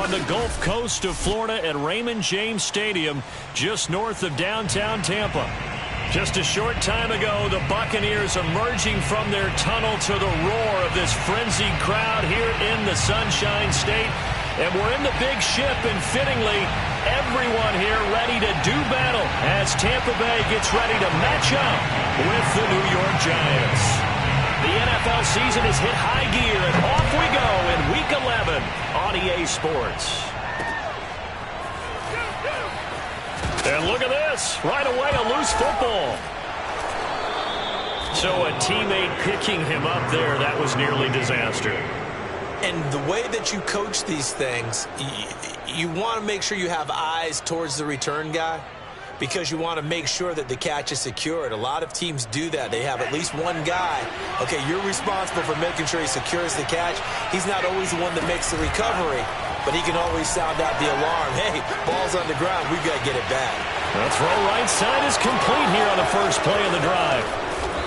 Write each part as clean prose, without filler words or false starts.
from the Gulf Coast of Florida at Raymond James Stadium, just north of downtown Tampa. Just a short time ago, the Buccaneers emerging from their tunnel to the roar of this frenzied crowd here in the Sunshine State. And we're in the big ship, and fittingly, everyone here ready to do battle as Tampa Bay gets ready to match up with the New York Giants. The NFL season has hit high gear, and off we go in Week 11 on EA Sports. And look at this. Right away, a loose football. So a teammate picking him up there, that was nearly disaster. And the way that you coach these things, you want to make sure you have eyes towards the return guy because you want to make sure that the catch is secured. A lot of teams do that. They have at least one guy. Okay, you're responsible for making sure he secures the catch. He's not always the one that makes the recovery, but he can always sound out the alarm. Hey, ball's on the ground. We've got to get it back. The throw right side is complete here on the first play of the drive.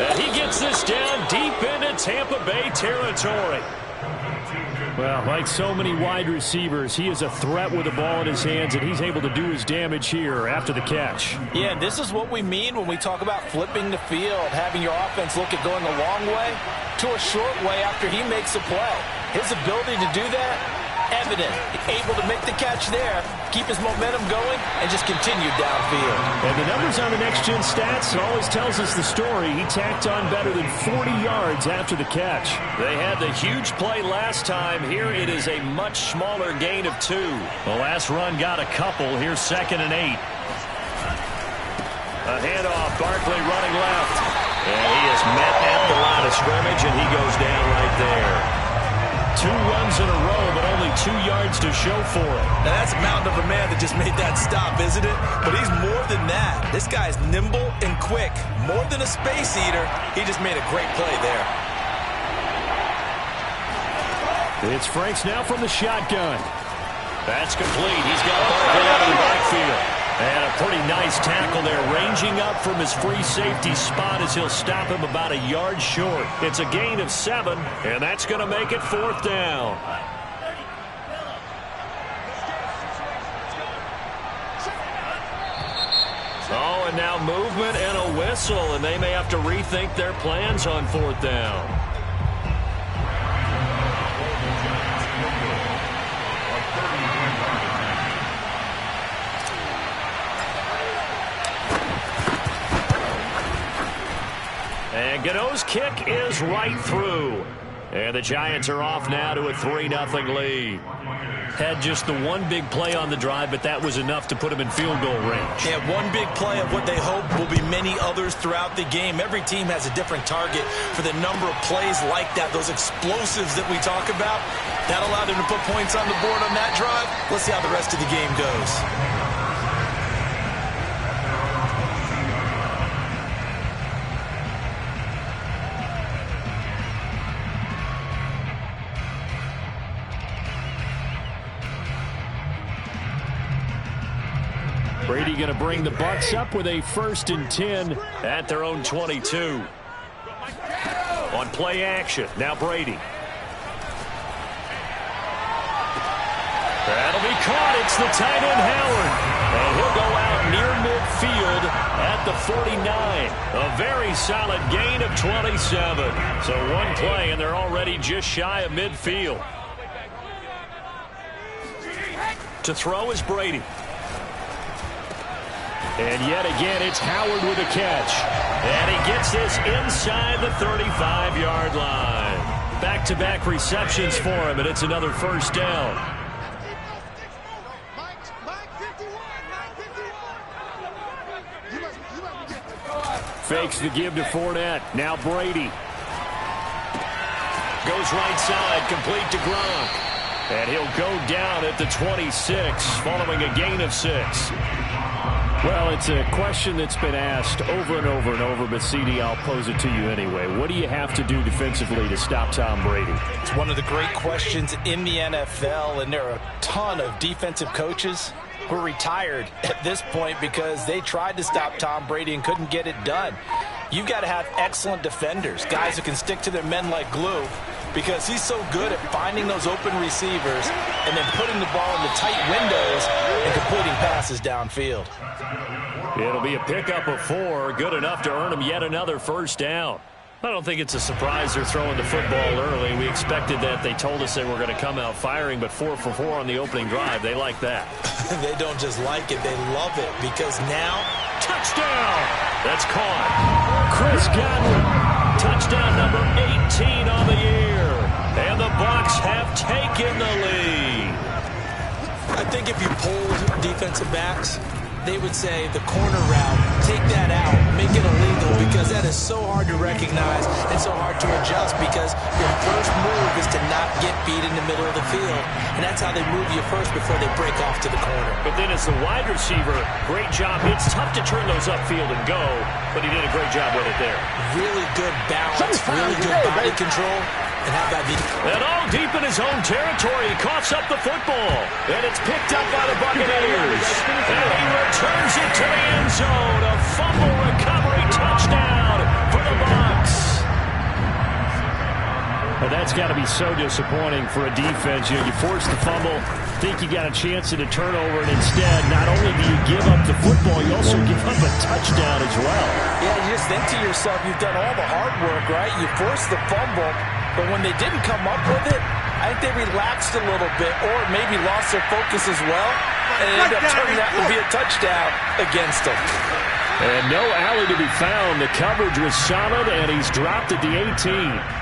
And he gets this down deep into Tampa Bay territory. Well, like so many wide receivers, he is a threat with the ball in his hands, and he's able to do his damage here after the catch. Yeah, this is what we mean when we talk about flipping the field, having your offense look at going a long way to a short way after he makes a play. His ability to do that, evident. Able to make the catch there, keep his momentum going, and just continue downfield. And the numbers on the next-gen stats always tells us the story. He tacked on better than 40 yards after the catch. They had the huge play last time. Here it is a much smaller gain of 2. The last run got a couple. Here's 2nd and 8. A handoff. Barkley running left. And he is met at the line of scrimmage, and he goes down right there. 2 runs in a row, but only 2 yards to show for it. Now that's a mountain of a man that just made that stop, isn't it? But he's more than that. This guy's nimble and quick. More than a space eater. He just made a great play there. It's Franks now from the shotgun. That's complete. He's got Barkley out of the backfield. And a pretty nice tackle there, ranging up from his free safety spot as he'll stop him about a yard short. It's a gain of 7, and that's going to make it 4th down. Oh, and now movement and a whistle, and they may have to rethink their plans on 4th down. And Gano's kick is right through. And the Giants are off now to a 3-0 lead. Had just the one big play on the drive, but that was enough to put him in field goal range. Yeah, one big play of what they hope will be many others throughout the game. Every team has a different target for the number of plays like that, those explosives that we talk about. That allowed them to put points on the board on that drive. Let's see how the rest of the game goes. Brady going to bring the Bucs up with a 1st and 10 at their own 22. On play action, now Brady. That'll be caught. It's the tight end Howard. And he'll go out near midfield at the 49. A very solid gain of 27. So one play, and they're already just shy of midfield. To throw is Brady. And yet again, it's Howard with a catch. And he gets this inside the 35-yard line. Back-to-back receptions for him, and it's another 1st down. Fakes the give to Fournette. Now Brady. Goes right side, complete to Gronk. And he'll go down at the 26, following a gain of 6. Well, it's a question that's been asked over and over and over, but CD, I'll pose it to you anyway. What do you have to do defensively to stop Tom Brady? It's one of the great questions in the NFL, and there are a ton of defensive coaches who are retired at this point because they tried to stop Tom Brady and couldn't get it done. You've got to have excellent defenders, guys who can stick to their men like glue. because he's so good at finding those open receivers and then putting the ball into tight windows and completing passes downfield. It'll be a pickup of 4, good enough to earn him yet another first down. I don't think it's a surprise they're throwing the football early. We expected that. They told us they were going to come out firing, but 4 for 4 on the opening drive. They like that. They don't just like it, they love it, because now... Touchdown! That's caught. Chris Godwin, touchdown number 18 on the year. And the Bucs have taken the lead. I think if you polled defensive backs, they would say the corner route, take that out, make it illegal, because that is so hard to recognize and so hard to adjust, because your first move is to not get beat in the middle of the field. And that's how they move you first before they break off to the corner. But then as the wide receiver, great job. It's tough to turn those upfield and go, but he did a great job with it there. Really good balance, really good body control. And how about and all deep in his own territory, he coughs up the football. And it's picked up by the Buccaneers. And he returns it to the end zone. A fumble recovery touchdown for the Bucs. Well, that's got to be so disappointing for a defense. You force the fumble, think you got a chance at a turnover, and instead, not only do you give up the football, you also give up a touchdown as well. Yeah, you just think to yourself, you've done all the hard work, right? You force the fumble, but when they didn't come up with it, I think they relaxed a little bit or maybe lost their focus as well, and it ended up turning out to be a touchdown against them. And no alley to be found. The coverage was solid, and he's dropped at the 18.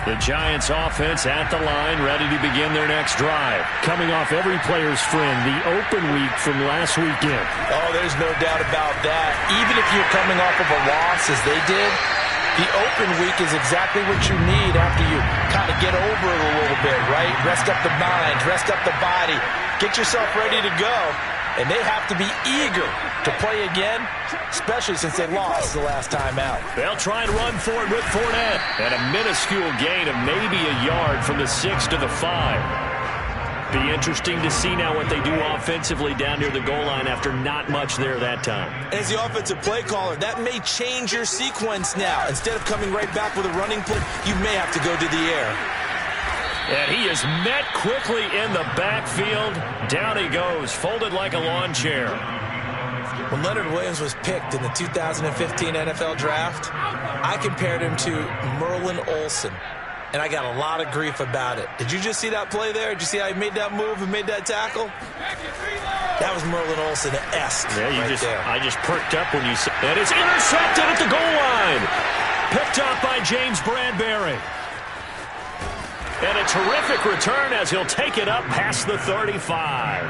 The Giants offense at the line, ready to begin their next drive. Coming off every player's friend, the open week from last weekend. Oh, there's no doubt about that. Even if you're coming off of a loss as they did, the open week is exactly what you need after you kind of get over it a little bit, right? Rest up the mind, rest up the body, get yourself ready to go. And they have to be eager to play again, especially since they lost the last time out. They'll try and run for it with Fournette. And a minuscule gain of maybe a yard from the 6 to the 5. Be interesting to see now what they do offensively down near the goal line after not much there that time. As the offensive play caller, that may change your sequence now. Instead of coming right back with a running play, you may have to go to the air. And he is met quickly in the backfield. Down he goes, folded like a lawn chair. When Leonard Williams was picked in the 2015 NFL Draft, I compared him to Merlin Olsen, and I got a lot of grief about it. Did you just see that play there? Did you see how he made that move and made that tackle? That was Merlin Olsen-esque. Yeah, there. I just perked up when you said that. It's intercepted at the goal line. Picked up by James Bradbury. And a terrific return as he'll take it up past the 35.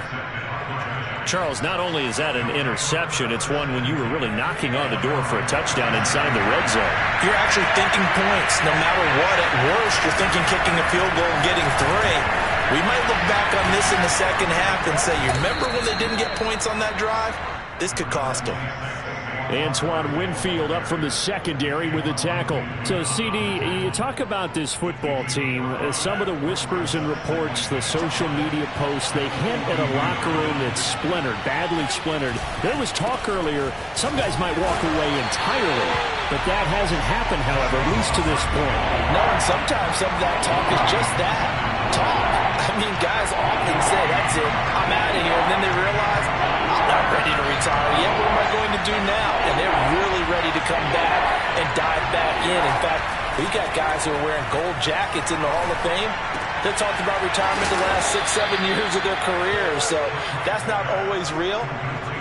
Charles, not only is that an interception, it's one when you were really knocking on the door for a touchdown inside the red zone. You're actually thinking points. No matter what, at worst, you're thinking kicking a field goal and getting 3. We might look back on this in the second half and say, you remember when they didn't get points on that drive? This could cost them. Antoine Winfield up from the secondary with a tackle. So, CD, you talk about this football team, some of the whispers and reports, the social media posts, they hint at a locker room that's splintered, badly splintered. There was talk earlier, some guys might walk away entirely, but that hasn't happened, however, at least to this point. No, and sometimes some of that talk is just that, talk. I mean, guys often say, that's it, I'm out of here, and then they realize, I'm not ready to retire yet. What am I going to do now? And they're really ready to come back and dive back in. In fact, we got guys who are wearing gold jackets in the Hall of Fame. They talked about retirement the last 6-7 years of their careers. So that's not always real.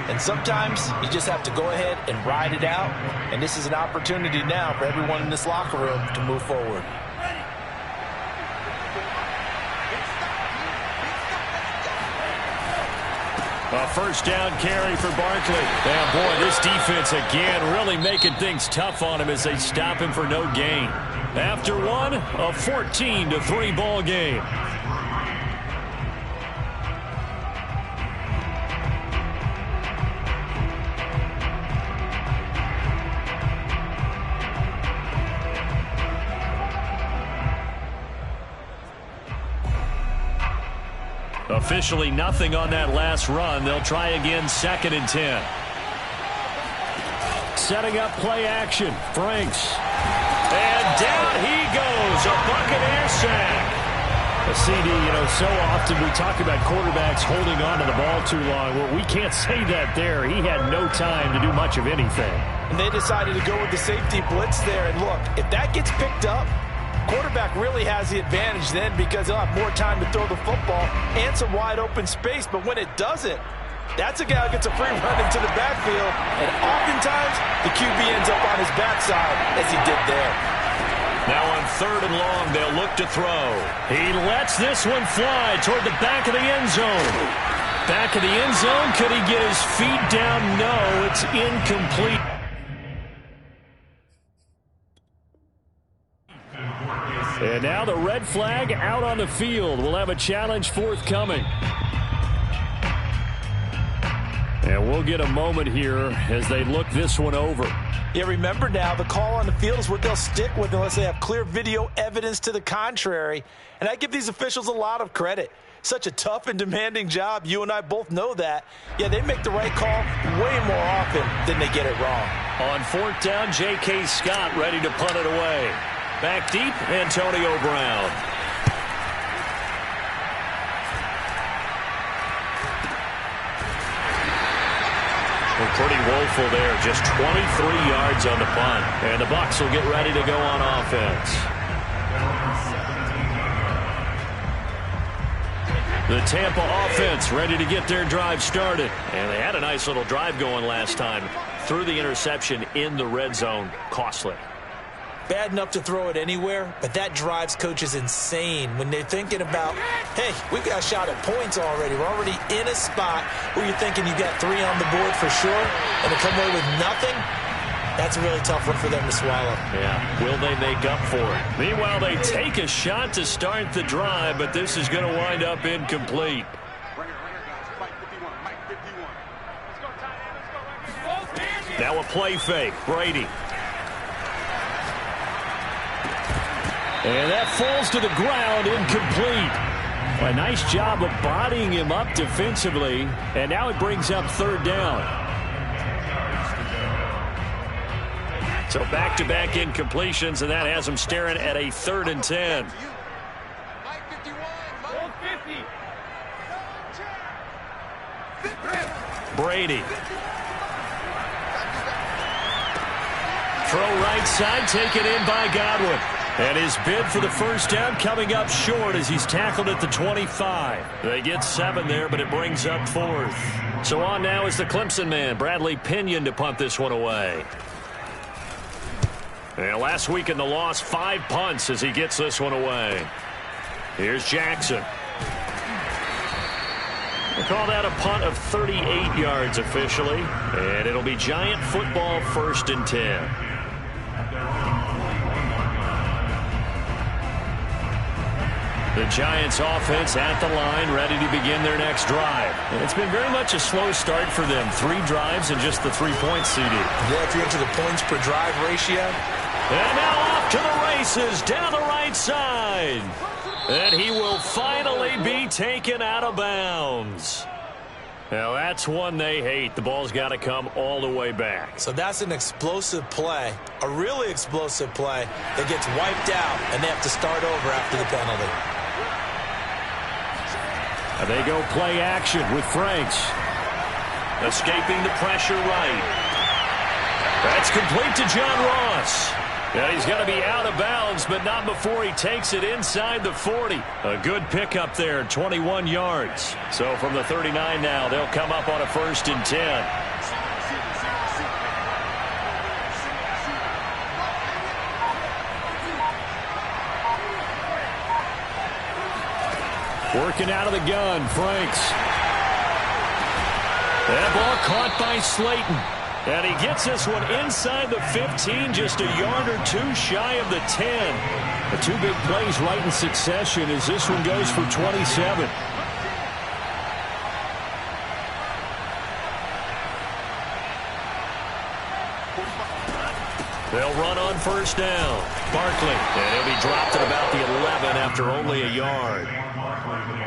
And sometimes you just have to go ahead and ride it out. And this is an opportunity now for everyone in this locker room to move forward. A first down carry for Barkley. And boy, this defense again really making things tough on him as they stop him for no gain. After one, a 14-3 ball game. Officially nothing on that last run. They'll try again, 2nd and 10. setting up play action. Franks. And down he goes. A Buccaneer sack. A CD, so often we talk about quarterbacks holding on to the ball too long. Well, we can't say that there. He had no time to do much of anything. And they decided to go with the safety blitz there. And look, if that gets picked up, quarterback really has the advantage then because he'll have more time to throw the football and some wide open space. But when it doesn't, that's a guy who gets a free run into the backfield. And oftentimes, the QB ends up on his backside as he did there. Now on 3rd and long, they'll look to throw. He lets this one fly toward the back of the end zone. Back of the end zone. Could he get his feet down? No, it's incomplete. And now the red flag out on the field. We'll have a challenge forthcoming. And we'll get a moment here as they look this one over. Yeah, remember now, the call on the field is what they'll stick with unless they have clear video evidence to the contrary. And I give these officials a lot of credit. Such a tough and demanding job. You and I both know that. Yeah, they make the right call way more often than they get it wrong. On 4th down, J.K. Scott ready to punt it away. Back deep, Antonio Brown. Well, pretty woeful there. Just 23 yards on the punt. And the Bucs will get ready to go on offense. The Tampa offense ready to get their drive started. And they had a nice little drive going last time. Threw the interception in the red zone. Costly. Bad enough to throw it anywhere, but that drives coaches insane when they're thinking about, hey, we've got a shot at points already. We're already in a spot where you're thinking you got 3 on the board for sure, and to come away with nothing, that's a really tough one for them to swallow. Yeah, will they make up for it? Meanwhile, they take a shot to start the drive, but this is going to wind up incomplete. Now a play fake, Brady. And that falls to the ground, incomplete. A nice job of bodying him up defensively, and now it brings up 3rd down. So back-to-back incompletions, and that has them staring at a 3rd and 10. Brady. Throw right side, taken in by Godwin. And his bid for the first down coming up short as he's tackled at the 25. They get 7 there, but it brings up 4th. So on now is the Clemson man, Bradley Pinion, to punt this one away. And last week in the loss, 5 punts as he gets this one away. Here's Jackson. We'll call that a punt of 38 yards officially. And it'll be Giant football, 1st and 10. The Giants offense at the line, ready to begin their next drive. And it's been very much a slow start for them. 3 drives and just the 3-point CD. Yeah, if you're into the points per drive ratio. And now off to the races down the right side. And he will finally be taken out of bounds. Now that's one they hate. The ball's got to come all the way back. So that's an explosive play, a really explosive play that gets wiped out, and they have to start over after the penalty. And they go play action with Franks. Escaping the pressure right. That's complete to John Ross. Yeah, he's going to be out of bounds, but not before he takes it inside the 40. A good pickup there, 21 yards. So from the 39 now, they'll come up on a 1st and 10. Working out of the gun, Franks. That ball caught by Slayton. And he gets this one inside the 15, just a yard or 2 shy of the 10. The 2 big plays right in succession as this one goes for 27. They'll run on 1st down. Barkley, and he'll be dropped at about the 11 after only a yard.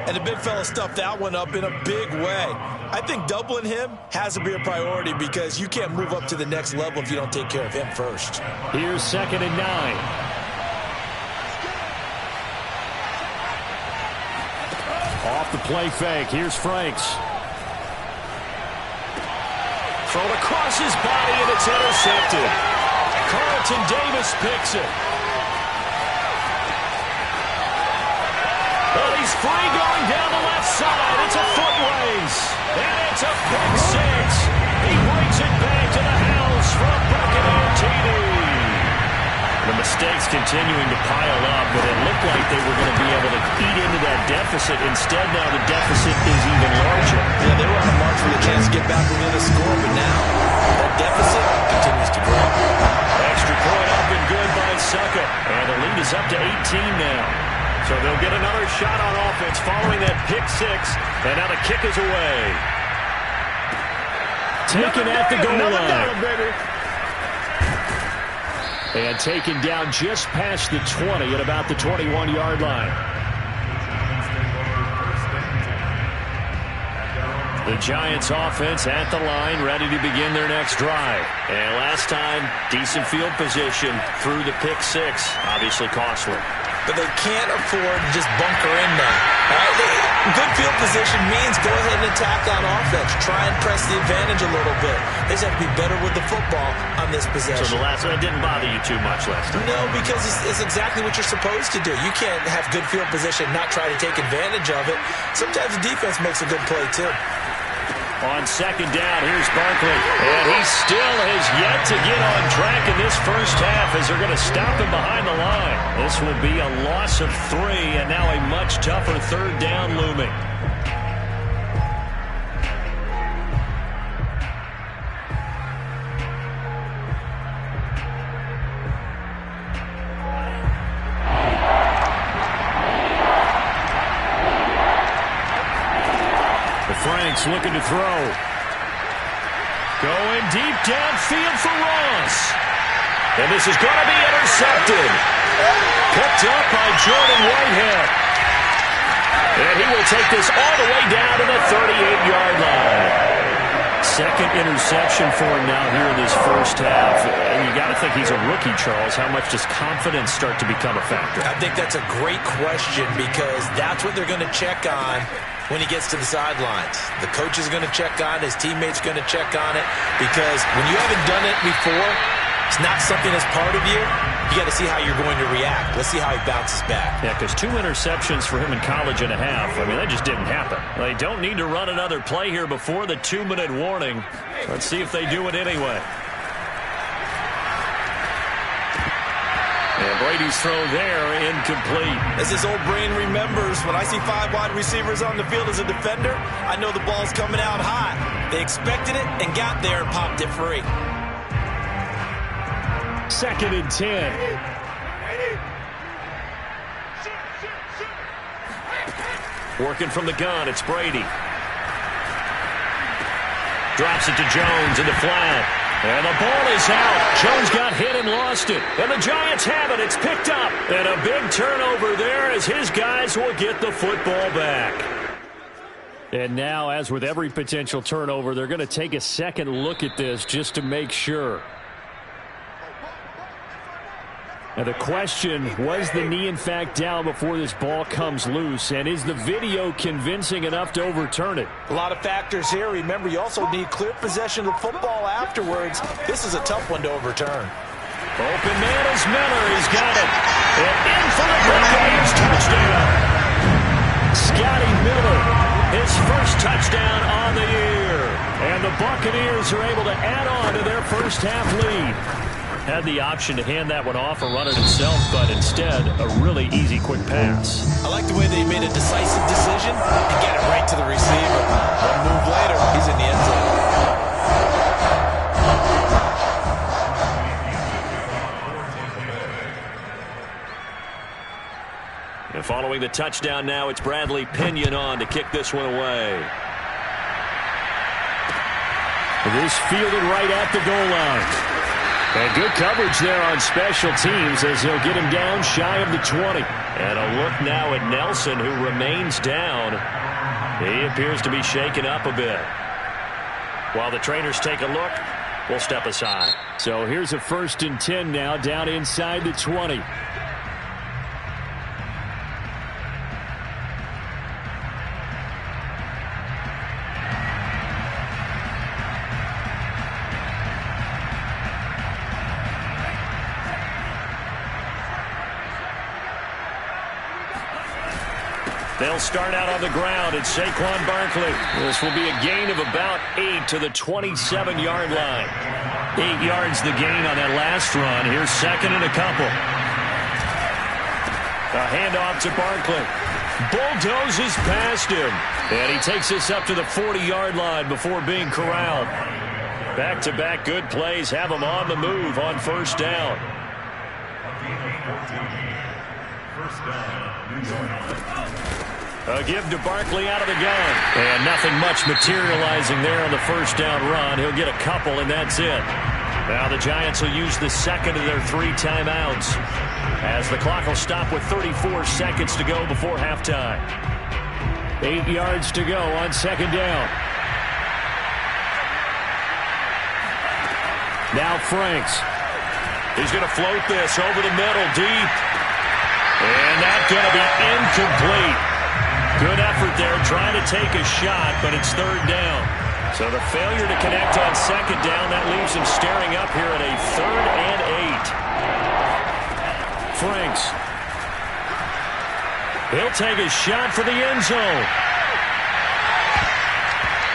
And the big fella stuffed that one up in a big way. I think doubling him has to be a priority because you can't move up to the next level if you don't take care of him first. Here's 2nd and 9. Off the play fake. Here's Franks. Thrown across his body, and it's intercepted. Carlton Davis picks it. Well, he's free going down the left side. It's a foot race. And it's a pick six. He brings it back to the house for a Buccaneer TD. The mistakes continuing to pile up, but it looked like they were going to be able to eat into that deficit. Instead, now the deficit is even larger. Yeah, they were on the march for the chance to get back within the score, but now that deficit continues to grow. Extra point up and good by Succa. And the lead is up to 18 now. So they'll get another shot on offense following that pick six. And now the kick is away. Taken at the goal line. And taken down just past the 20 at about the 21-yard line. The Giants offense at the line, ready to begin their next drive. And last time, decent field position through the pick six. Obviously costly. But they can't afford to just bunker in now. All right? Good field position means go ahead and attack on offense. Try and press the advantage a little bit. They just have to be better with the football on this possession. So the last one didn't bother you too much last time? No, because it's exactly what you're supposed to do. You can't have good field position and not try to take advantage of it. Sometimes the defense makes a good play, too. On 2nd down, here's Barkley. And he still has yet to get on track in this first half as they're going to stop him behind the line. This will be a loss of 3 and now a much tougher 3rd down looming. Franks looking to throw. Going deep downfield for Ross. And this is going to be intercepted. Picked up by Jordan Whitehead. And he will take this all the way down to the 38-yard line. 2nd interception for him now here in this first half. And you got to think he's a rookie, Charles. How much does confidence start to become a factor? I think that's a great question because that's what they're going to check on when he gets to the sidelines. The coach is going to check on it. His teammates are going to check on it because when you haven't done it before, it's not something that's part of you. You got to see how you're going to react. Let's see how he bounces back. Yeah, because 2 interceptions for him in college and a half. I mean, that just didn't happen. They don't need to run another play here before the 2-minute warning. Let's see if they do it anyway. And Brady's throw there, incomplete. As his old brain remembers, when I see 5 wide receivers on the field as a defender, I know the ball's coming out high. They expected it and got there and popped it free. 2nd and 10. Working from the gun, it's Brady. Drops it to Jones in the flat. And the ball is out. Jones got hit and lost it. And the Giants have it. It's picked up. And a big turnover there as his guys will get the football back. And now, as with every potential turnover, they're going to take a second look at this just to make sure. And the question, was the knee in fact down before this ball comes loose? And is the video convincing enough to overturn it? A lot of factors here. Remember, you also need clear possession of the football afterwards. This is a tough one to overturn. Open man is Miller. He's got it. And in for the Buccaneers touchdown. Scotty Miller, his first touchdown on the year. And the Buccaneers are able to add on to their first half lead. Had the option to hand that one off or run it himself, but instead, a really easy, quick pass. I like the way that he made a decisive decision and get it right to the receiver. One move later, he's in the end zone. And following the touchdown now, it's Bradley Pinion on to kick this one away. This fielded right at the goal line. And good coverage there on special teams as he'll get him down shy of the 20. And a look now at Nelson, who remains down. He appears to be shaken up a bit. While the trainers take a look, we'll step aside. So here's a 1st and 10 now, down inside the 20. They'll start out on the ground. It's Saquon Barkley. This will be a gain of about 8 to the 27-yard line. 8 yards the gain on that last run. Here's 2nd and a couple. A handoff to Barkley. Bulldozes past him. And he takes this up to the 40-yard line before being corralled. Back-to-back good plays have him on the move on 1st down. A give to Barkley out of the gun. And nothing much materializing there on the 1st down run. He'll get a couple, and that's it. Now the Giants will use the 2nd of their 3 timeouts as the clock will stop with 34 seconds to go before halftime. 8 yards to go on 2nd down. Now Franks. He's going to float this over the middle, deep. And that's going to be incomplete. Good effort there, trying to take a shot, but it's 3rd down. So the failure to connect on 2nd down, that leaves him staring up here at a 3rd and 8. Franks. He'll take a shot for the end zone.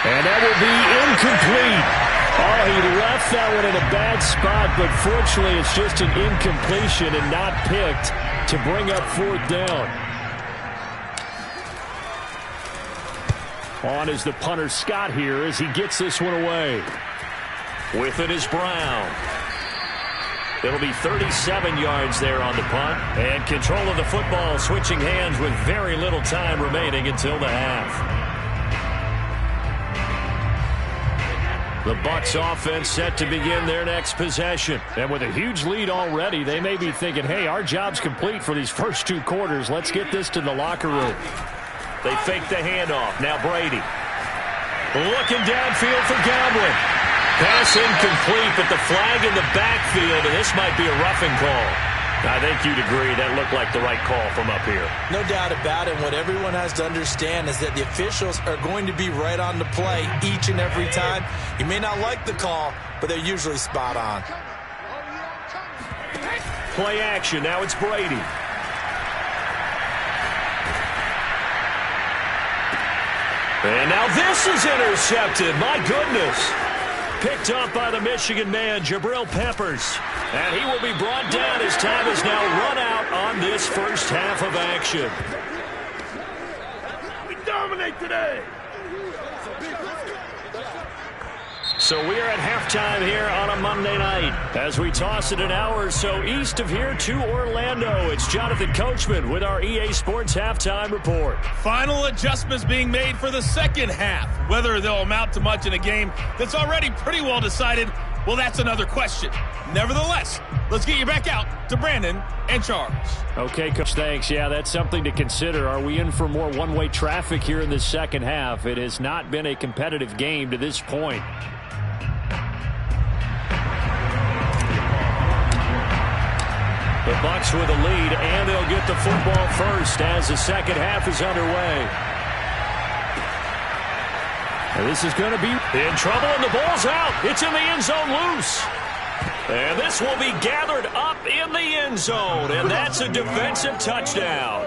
And that will be incomplete. Oh, he left that one in a bad spot, but fortunately it's just an incompletion and not picked to bring up 4th down. On is the punter Scott here as he gets this one away. With it is Brown. It'll be 37 yards there on the punt. And control of the football switching hands with very little time remaining until the half. The Bucs offense set to begin their next possession. And with a huge lead already, they may be thinking, hey, our job's complete for these first 2 quarters. Let's get this to the locker room. They fake the handoff. Now Brady. Looking downfield for Godwin. Pass incomplete, but the flag in the backfield, and this might be a roughing call. I think you'd agree that looked like the right call from up here. No doubt about it. What everyone has to understand is that the officials are going to be right on the play each and every time. You may not like the call, but they're usually spot on. Play action. Now it's Brady. And now this is intercepted. My goodness. Picked up by the Michigan man, Jabril Peppers. And he will be brought down as time has now run out on this first half of action. We dominate today. So we are at halftime here on a Monday night. As we toss it an hour or so east of here to Orlando, it's Jonathan Coachman with our EA Sports Halftime Report. Final adjustments being made for the second half. Whether they'll amount to much in a game that's already pretty well decided, well, that's another question. Nevertheless, let's get you back out to Brandon and Charles. Okay, Coach, thanks. Yeah, that's something to consider. Are we in for more one-way traffic here in the second half? It has not been a competitive game to this point. The Bucs with a lead, and they'll get the football first as the second half is underway. And this is going to be in trouble, and the ball's out. It's in the end zone loose. And this will be gathered up in the end zone, and that's a defensive touchdown.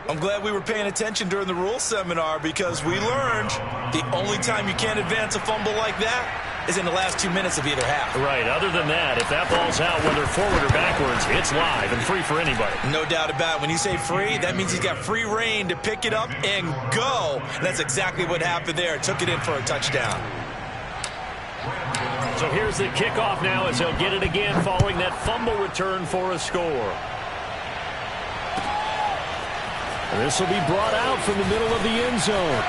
I'm glad we were paying attention during the rules seminar because we learned the only time you can't advance a fumble like that is in the last 2 minutes of either half. Right. Other than that, if that ball's out, whether forward or backwards, it's live and free for anybody. No doubt about it. When you say free, that means he's got free reign to pick it up and go. And that's exactly what happened there. Took it in for a touchdown. So here's the kickoff now as he'll get it again following that fumble return for a score. And this will be brought out from the middle of the end zone.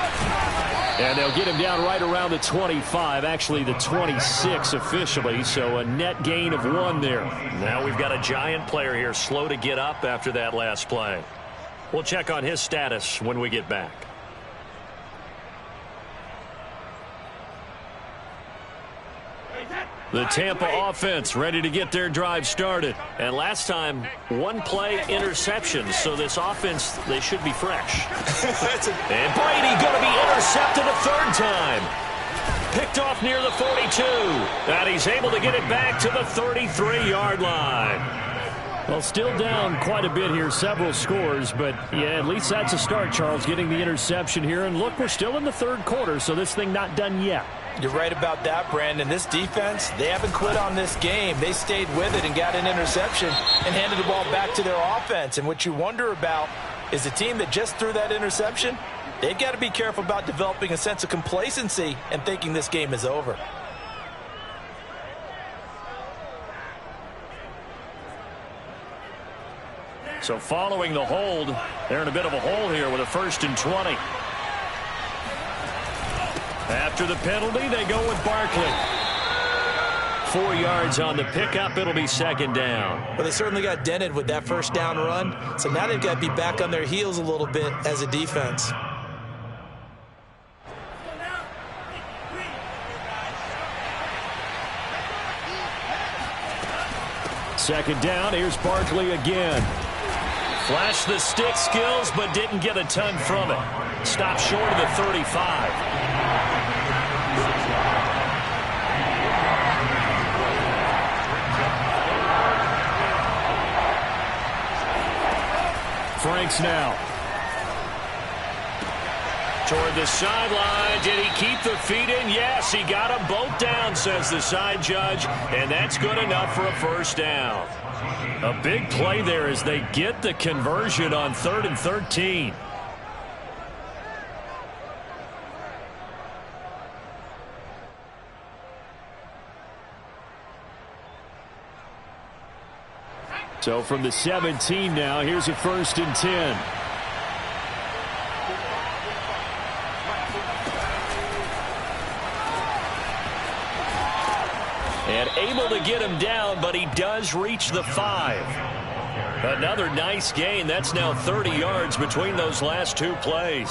And they'll get him down right around the 25, actually the 26 officially, so a net gain of 1 there. Now we've got a giant player here slow to get up after that last play. We'll check on his status when we get back. The Tampa offense ready to get their drive started. And last time, 1 play interception, so this offense, they should be fresh. And Brady going to be intercepted a 3rd time. Picked off near the 42. And he's able to get it back to the 33-yard line. Well, still down quite a bit here, several scores, but yeah, at least that's a start, Charles, getting the interception here. And look, we're still in the 3rd quarter, so this thing not done yet. You're right about that, Brandon. This defense, they haven't quit on this game. They stayed with it and got an interception and handed the ball back to their offense. And what you wonder about is the team that just threw that interception, they've got to be careful about developing a sense of complacency and thinking this game is over. So following the hold, they're in a bit of a hole here with a 1st and 20. After the penalty, they go with Barkley. 4 yards on the pickup. It'll be 2nd down. Well, they certainly got dented with that 1st down run, so now they've got to be back on their heels a little bit as a defense. Second down. Here's Barkley again. Flashed the stick skills, but didn't get a ton from it. Stopped short of the 35. Franks now. Toward the sideline. Did he keep the feet in? Yes, he got them both down, says the side judge. And that's good enough for a 1st down. A big play there as they get the conversion on 3rd and 13. So from the 17 now, here's a 1st and 10. And able to get him down, but he does reach the 5. Another nice gain. That's now 30 yards between those last 2 plays.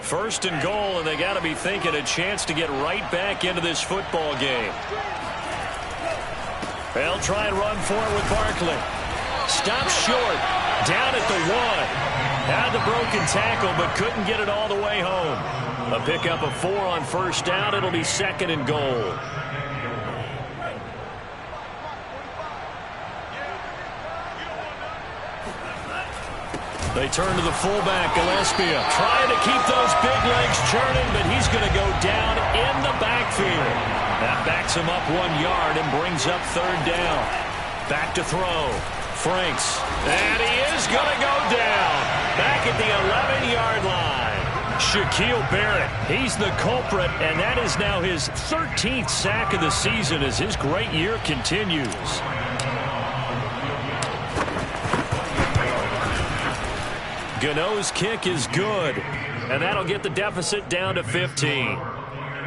1st and goal, and they got to be thinking a chance to get right back into this football game. They'll try and run for it with Barkley. Stopped short. Down at the 1. Had the broken tackle, but couldn't get it all the way home. A pickup of 4 on 1st down. It'll be 2nd and goal. They turn to the fullback, Gillespie, trying to keep those big legs churning, but he's going to go down in the backfield. That backs him up 1 yard and brings up 3rd down. Back to throw. Franks. And he is going to go down. Back at the 11-yard line. Shaquille Barrett, he's the culprit, and that is now his 13th sack of the season as his great year continues. Gano's kick is good, and that'll get the deficit down to 15.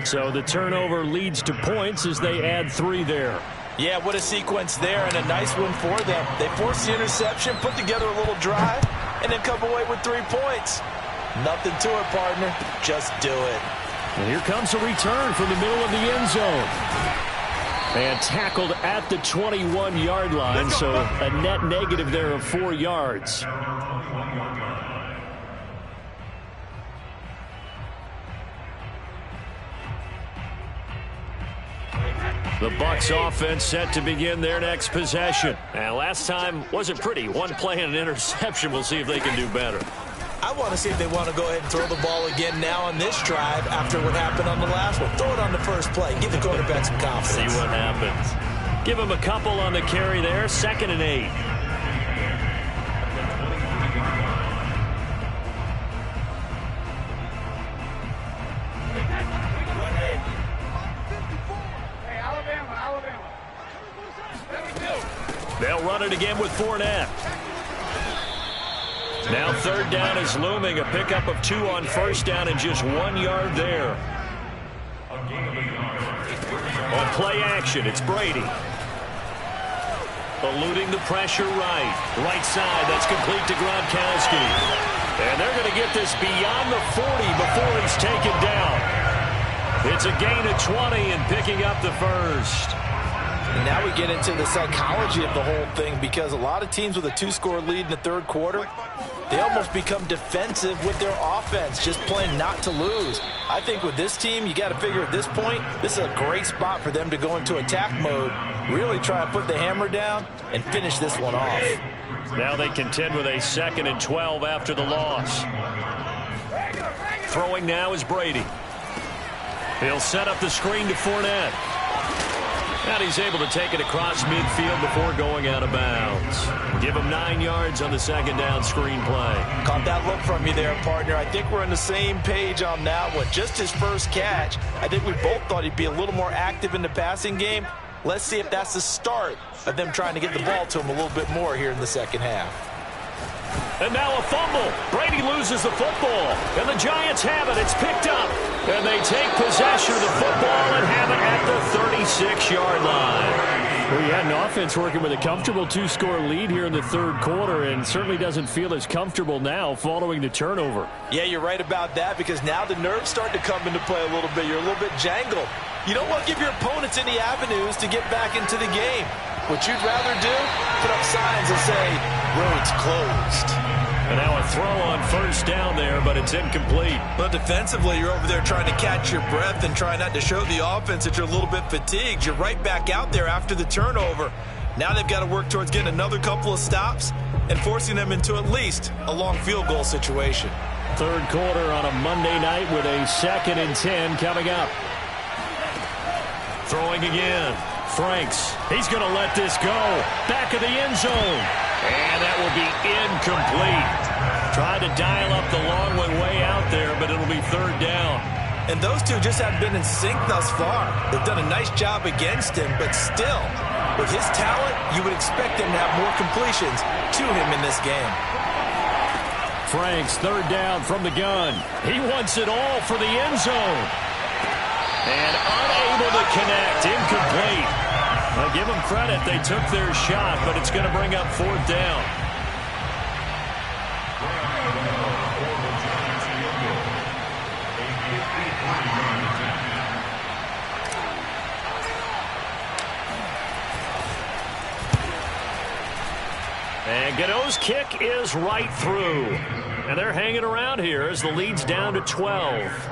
So the turnover leads to points as they add 3 there. Yeah, what a sequence there, and a nice one for them. They forced the interception, put together a little drive, and then come away with 3 points. Nothing to it, partner. Just do it. And here comes a return from the middle of the end zone. And tackled at the 21-yard line, so a net negative there of 4 yards. The Bucs offense set to begin their next possession. And last time wasn't pretty. 1 play and an interception. We'll see if they can do better. I want to see if they want to go ahead and throw the ball again now on this drive after what happened on the last one. Throw it on the first play. Give the quarterback some confidence. See what happens. Give him a couple on the carry there. 2nd and 8. They'll run it again with Fournette. Now third down is looming. A pickup of 2 on first down and just 1 yard there. On play action, it's Brady. Eluding the pressure right side. That's complete to Gronkowski. And they're going to get this beyond the 40 before he's taken down. It's a gain of 20 and picking up the first. And now we get into the psychology of the whole thing, because a lot of teams with a 2-score lead in the third quarter, they almost become defensive with their offense, just playing not to lose. I think with this team, you got to figure at this point, this is a great spot for them to go into attack mode, really try and put the hammer down and finish this one off. Now they contend with a 2nd and 12 after the loss. Throwing now is Brady. He'll set up the screen to Fournette. And he's able to take it across midfield before going out of bounds. Give him 9 yards on the 2nd down screen play. Caught that look from you there, partner. I think we're on the same page on that one. Just his first catch. I think we both thought he'd be a little more active in the passing game. Let's see if that's the start of them trying to get the ball to him a little bit more here in the second half. And now a fumble. Brady loses the football. And the Giants have it. It's picked up. And they take possession of the football and have it at the 36-yard line. Well, you had an offense working with a comfortable 2-score lead here in the third quarter, and certainly doesn't feel as comfortable now following the turnover. Yeah, you're right about that, because now the nerves start to come into play a little bit. You're a little bit jangled. You don't want to give your opponents any avenues to get back into the game. What you'd rather do, put up signs that say, roads closed. And now a throw on first down there, but it's incomplete. Well, defensively, you're over there trying to catch your breath and try not to show the offense that you're a little bit fatigued. You're right back out there after the turnover. Now they've got to work towards getting another couple of stops and forcing them into at least a long field goal situation. Third quarter on a Monday night with a 2nd and 10 coming up. Throwing again. Franks. He's going to let this go. Back of the end zone. And that will be incomplete. Tried to dial up the long one way out there, but it'll be third down. And those two just haven't been in sync thus far. They've done a nice job against him, but still, with his talent, you would expect him to have more completions to him in this game. Franks, third down from the gun. He wants it all for the end zone. And unable to connect. Incomplete. I'll give them credit. They took their shot, but it's going to bring up fourth down. And Godot's kick is right through. And they're hanging around here as the lead's down to 12.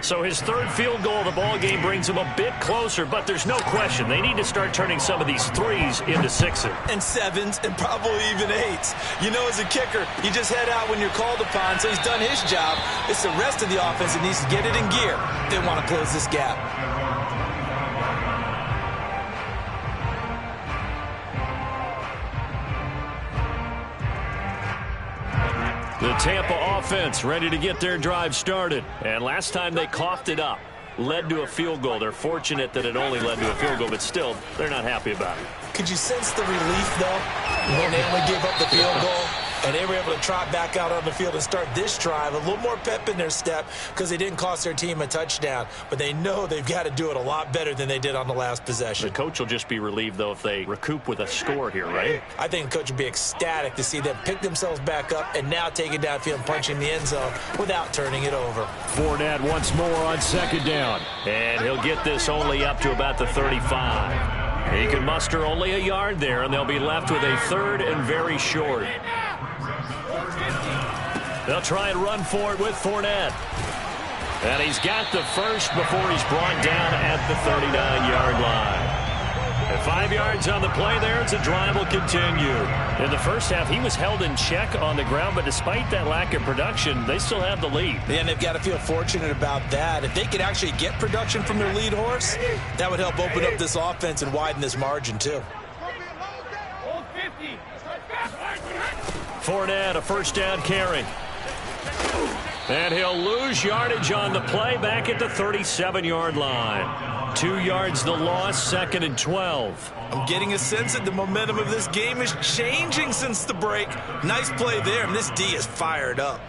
So his third field goal of the ball game brings him a bit closer, but there's no question they need to start turning some of these threes into sixes. And sevens, and probably even eights. You know, as a kicker, you just head out when you're called upon, so he's done his job. It's the rest of the offense that needs to get it in gear if they want to close this gap. The Tampa offense ready to get their drive started. And last time they coughed it up, led to a field goal. They're fortunate that it only led to a field goal, but still, they're not happy about it. Could you sense the relief, though, when they only gave up the field goal? And they were able to trot back out on the field and start this drive. A little more pep in their step because they didn't cost their team a touchdown. But they know they've got to do it a lot better than they did on the last possession. The coach will just be relieved, though, if they recoup with a score here, right? I think the coach would be ecstatic to see them pick themselves back up and now take it downfield and punching the end zone without turning it over. Fournette once more on second down. And he'll get this only up to about the 35. He can muster only a yard there, and they'll be left with a third and very short. They'll try and run for it with Fournette. And he's got the first before he's brought down at the 39-yard line. And 5 yards on the play there as the drive will continue. In the first half, he was held in check on the ground, but despite that lack of production, they still have the lead. Yeah, and they've got to feel fortunate about that. If they could actually get production from their lead horse, that would help open up this offense and widen this margin, too. Fournette, a first down carry. And he'll lose yardage on the play back at the 37-yard line. 2 yards the loss, 2nd and 12. I'm getting a sense that the momentum of this game is changing since the break. Nice play there, and this D is fired up.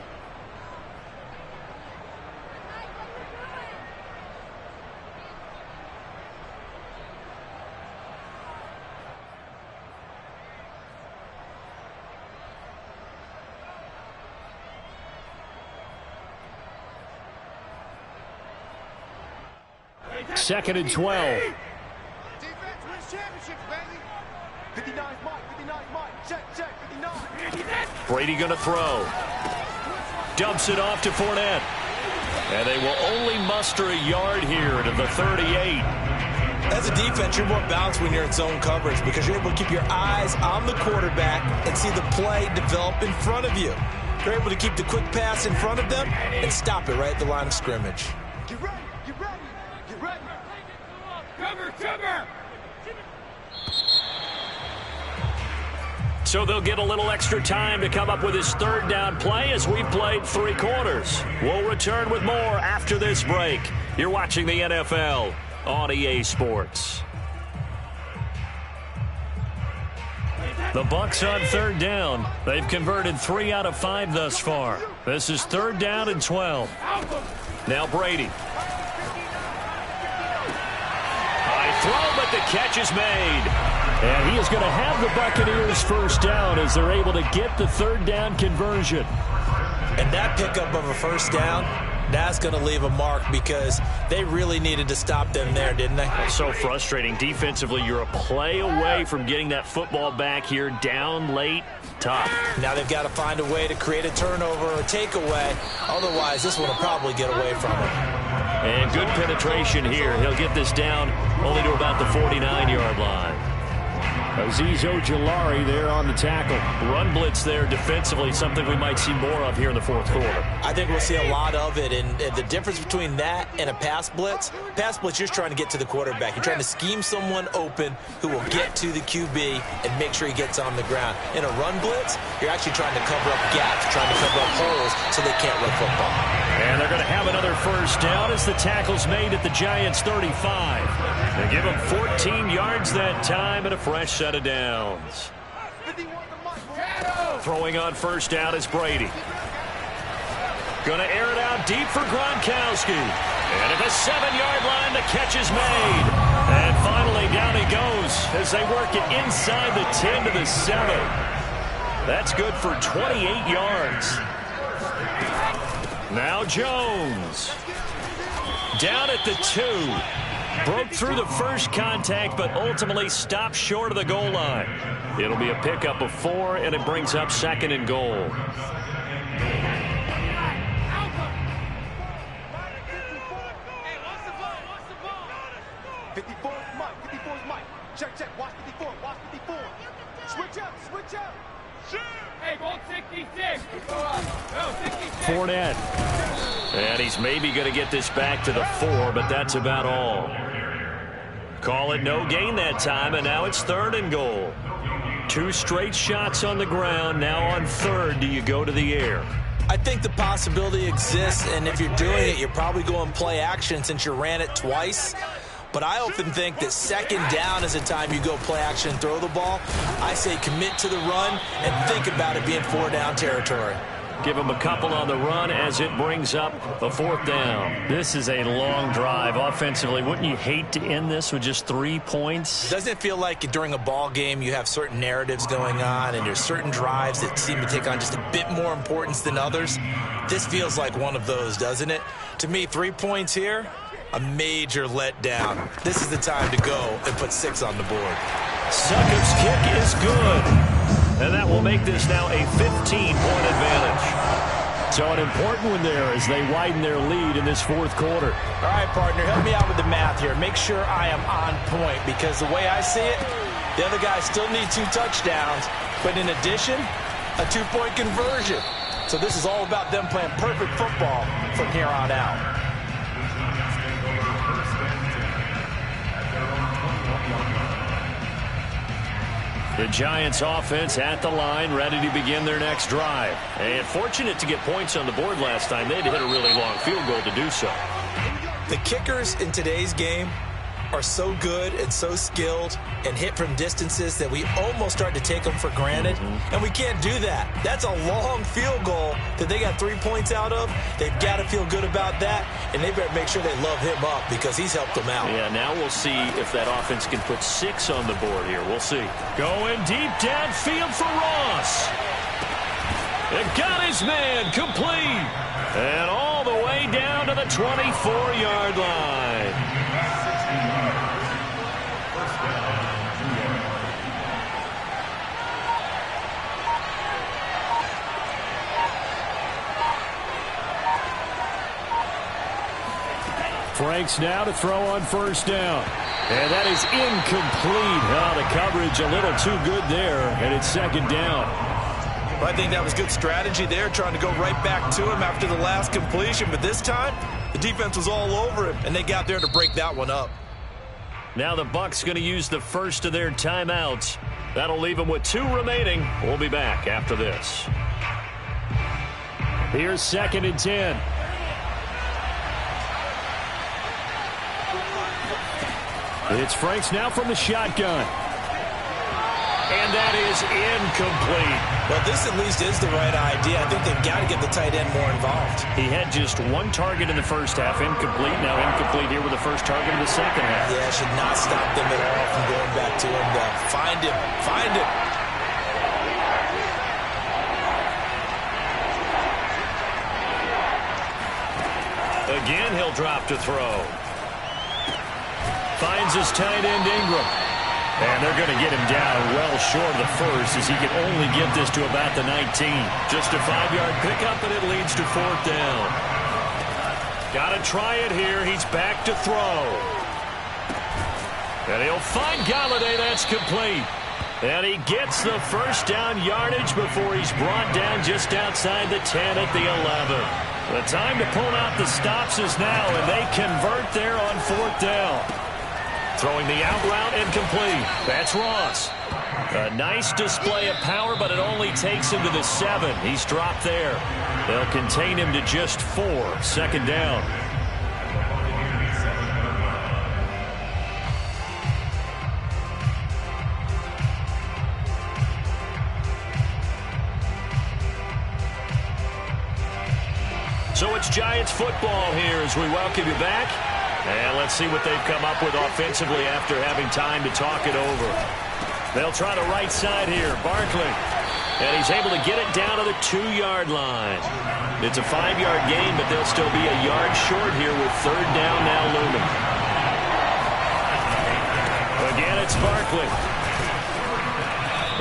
Second and 12. Defense wins championships, baby. 59 Mike, 59 Mike. Check, 59. Brady going to throw. Dumps it off to Fournette. And they will only muster a yard here to the 38. As a defense, you're more balanced when you're in zone coverage because you're able to keep your eyes on the quarterback and see the play develop in front of you. You're able to keep the quick pass in front of them and stop it right at the line of scrimmage. Get ready, get ready, get ready. Cover. So they'll get a little extra time to come up with his third down play as we've played 3 quarters. We'll return with more after this break. You're watching the NFL on EA Sports. The Bucs on third down. They've converted 3 out of 5 thus far. This is 3rd down and 12. Now Brady. High throw, but the catch is made. And he is going to have the Buccaneers first down as they're able to get the 3rd down conversion. And that pickup of a first down, that's going to leave a mark because they really needed to stop them there, didn't they? It's so frustrating. Defensively, you're a play away from getting that football back here down late. Tough. Now they've got to find a way to create a turnover or a takeaway. Otherwise, this one will probably get away from them. And good penetration here. He'll get this down only to about the 49-yard line. Azeez Ojulari there on the tackle. Run blitz there defensively, something we might see more of here in the 4th quarter. I think we'll see a lot of it, and the difference between that and a pass blitz, you're just trying to get to the quarterback. You're trying to scheme someone open who will get to the QB and make sure he gets on the ground. In a run blitz, you're actually trying to cover up gaps, trying to cover up holes so they can't run football. And they're going to have another first down as the tackle's made at the Giants' 35. They give them 14 yards that time and a fresh set of downs. Throwing on first down is Brady. Going to air it out deep for Gronkowski. And at the 7-yard line, the catch is made. And finally, down he goes as they work it inside the 10 to the 7. That's good for 28 yards. Now Jones. Down at the 2. Broke through the first contact, but ultimately stopped short of the goal line. It'll be a pickup of 4, and it brings up 2nd and goal. Mike. Check. Watch 54. Switch up. Hey, ball 66. Fournette. And he's maybe going to get this back to the 4, but that's about all. Call it no gain that time, and now it's 3rd and goal. 2 straight shots on the ground. Now on 3rd, do you go to the air? I think the possibility exists, and if you're doing it, you're probably going play action since you ran it twice. But I often think that 2nd down is the time you go play action and throw the ball. I say commit to the run and think about it being 4-down territory. Give him a couple on the run as it brings up the 4th down. This is a long drive offensively. Wouldn't you hate to end this with just 3 points? Doesn't it feel like during a ball game you have certain narratives going on and there's certain drives that seem to take on just a bit more importance than others? This feels like one of those, doesn't it? To me, 3 points here, a major letdown. This is the time to go and put 6 on the board. Succop's kick is good. And that will make this now a 15-point advantage. So an important one there as they widen their lead in this 4th quarter. All right, partner, help me out with the math here. Make sure I am on point because the way I see it, the other guys still need 2 touchdowns. But in addition, a 2-point conversion. So this is all about them playing perfect football from here on out. The Giants offense at the line, ready to begin their next drive. And fortunate to get points on the board last time. They had to hit a really long field goal to do so. The kickers in today's game are so good and so skilled and hit from distances that we almost start to take them for granted. And we can't do that. That's a long field goal that they got 3 points out of. They've got to feel good about that, and they better make sure they love him up because he's helped them out. Yeah, now we'll see if that offense can put 6 on the board here. We'll see. Going deep downfield for Ross. It got his man complete. And all the way down to the 24-yard line. Franks now to throw on first down. And that is incomplete. Oh, the coverage a little too good there, and it's second down. Well, I think that was good strategy there, trying to go right back to him after the last completion. But this time, the defense was all over him, and they got there to break that one up. Now the Bucs going to use the first of their timeouts. That'll leave them with 2 remaining. We'll be back after this. Here's 2nd and 10. It's Franks now from the shotgun. And that is incomplete. Well, this at least is the right idea. I think they've got to get the tight end more involved. He had just 1 target in the first half, incomplete. Now incomplete here with the first target in the second half. Yeah, should not stop them at all from going back to him. Find him. Find him. Again, he'll drop to throw. Finds his tight end, Ingram. And they're going to get him down well short of the first as he can only get this to about the 19. Just a 5-yard pickup, and it leads to 4th down. Got to try it here. He's back to throw. And he'll find Galladay. That's complete. And he gets the first down yardage before he's brought down just outside the 10 at the 11. The time to pull out the stops is now, and they convert there on 4th down. Throwing the out route incomplete. That's Ross. A nice display of power, but it only takes him to the 7. He's dropped there. They'll contain him to just 4. 2nd down. So it's Giants football here as we welcome you back. And let's see what they've come up with offensively after having time to talk it over. They'll try the right side here. Barkley. And he's able to get it down to the 2-yard line. It's a 5-yard gain, but they'll still be a yard short here with 3rd down now looming. Again, it's Barkley.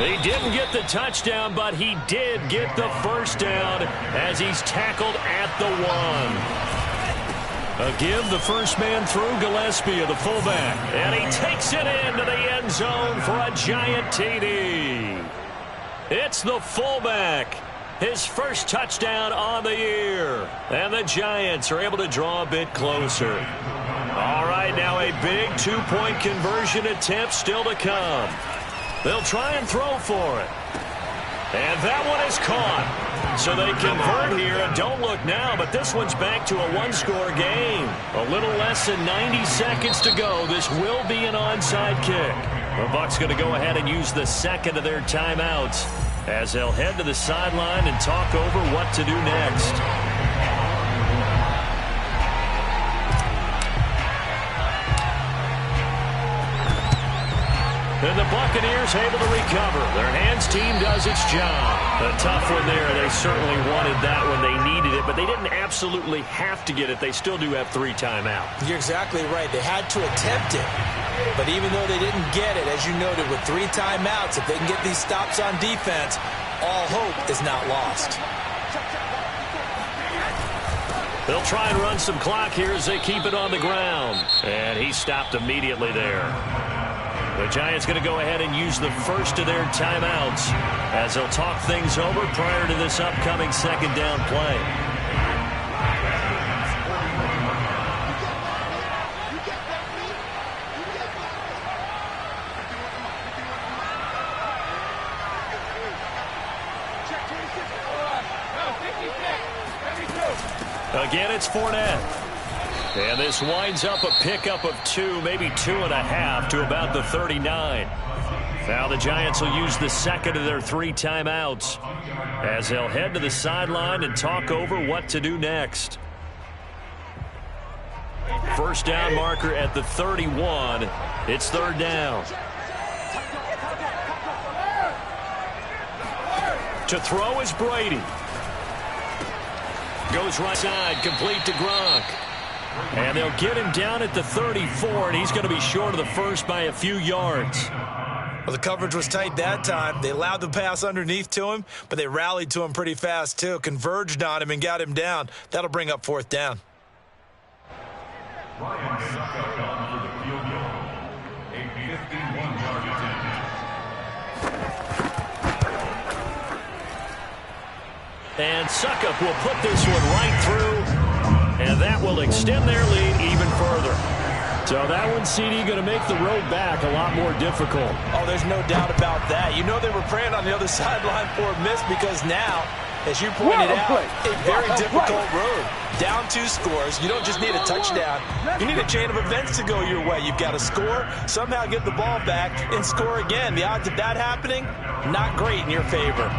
He didn't get the touchdown, but he did get the first down as he's tackled at the 1. A give the first man through, Gillespie of the fullback. And he takes it into the end zone for a Giant TD. It's the fullback. His first touchdown on the year. And the Giants are able to draw a bit closer. All right, now a big 2-point conversion attempt still to come. They'll try and throw for it. And that one is caught. So they convert here, and don't look now, but this one's back to a 1-score game. A little less than 90 seconds to go. This will be an onside kick. The Bucs going to go ahead and use the 2nd of their timeouts as they'll head to the sideline and talk over what to do next. And the Buccaneers able to recover. Their hands team does its job. A tough one there. They certainly wanted that when they needed it, but they didn't absolutely have to get it. They still do have 3 timeouts. You're exactly right. They had to attempt it. But even though they didn't get it, as you noted, with 3 timeouts, if they can get these stops on defense, all hope is not lost. They'll try and run some clock here as they keep it on the ground. And he stopped immediately there. The Giants going to go ahead and use the first of their timeouts as they'll talk things over prior to this upcoming 2nd down play. Again, it's Fournette. And this winds up a pickup of 2, maybe 2.5 to about the 39. Now the Giants will use the second of their 3 timeouts as they'll head to the sideline and talk over what to do next. First down marker at the 31. It's third down. To throw is Brady. Goes right side, complete to Gronk. And they'll get him down at the 34, and he's going to be short of the first by a few yards. Well, the coverage was tight that time. They allowed the pass underneath to him, but they rallied to him pretty fast, too. Converged on him and got him down. That'll bring up fourth down. Ryan Suckup on for the field goal. A 51-yard attempt. And Suckup will put this one right through, and that will extend their lead even further. So that one, CD, going to make the road back a lot more difficult. Oh, there's no doubt about that. You know they were praying on the other sideline for a miss because now, as you pointed out, a very difficult road. Down 2 scores. You don't just need a touchdown. You need a chain of events to go your way. You've got to score, somehow get the ball back, and score again. The odds of that happening, not great in your favor.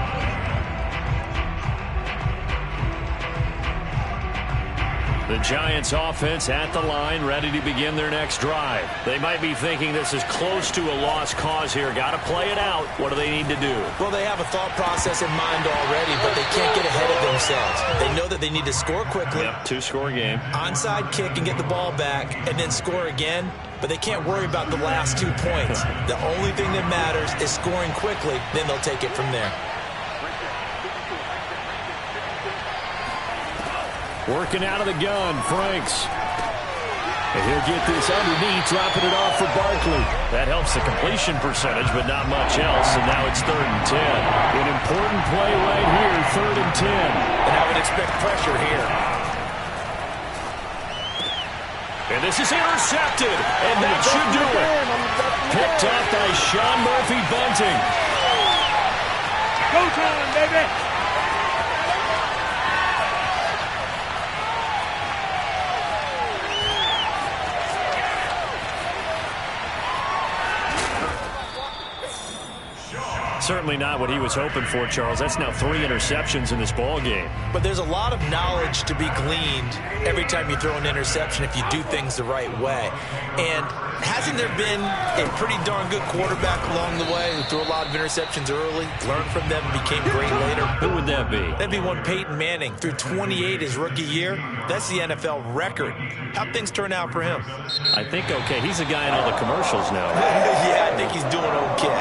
The Giants offense at the line, ready to begin their next drive. They might be thinking this is close to a lost cause here. Got to play it out. What do they need to do? Well, they have a thought process in mind already, but they can't get ahead of themselves. They know that they need to score quickly. Yep, 2-score game. Onside kick and get the ball back, and then score again. But they can't worry about the last 2 points. The only thing that matters is scoring quickly. Then they'll take it from there. Working out of the gun, Franks. And he'll get this underneath, dropping it off for Barkley. That helps the completion percentage, but not much else, and now it's 3rd and 10. An important play right here, 3rd and 10. And I would expect pressure here. And this is intercepted, and that should do it. Picked up by Sean Murphy-Bunting. Go time, baby! Certainly not what he was hoping for, Charles. That's now 3 interceptions in this ball game. But there's a lot of knowledge to be gleaned every time you throw an interception if you do things the right way. And hasn't there been a pretty darn good quarterback along the way who threw a lot of interceptions early, learned from them, and became great later? Who would that be? That'd be one Peyton Manning. Threw 28 his rookie year. That's the NFL record. How'd things turn out for him? I think okay. He's a guy in all the commercials now. Yeah, I think he's doing okay.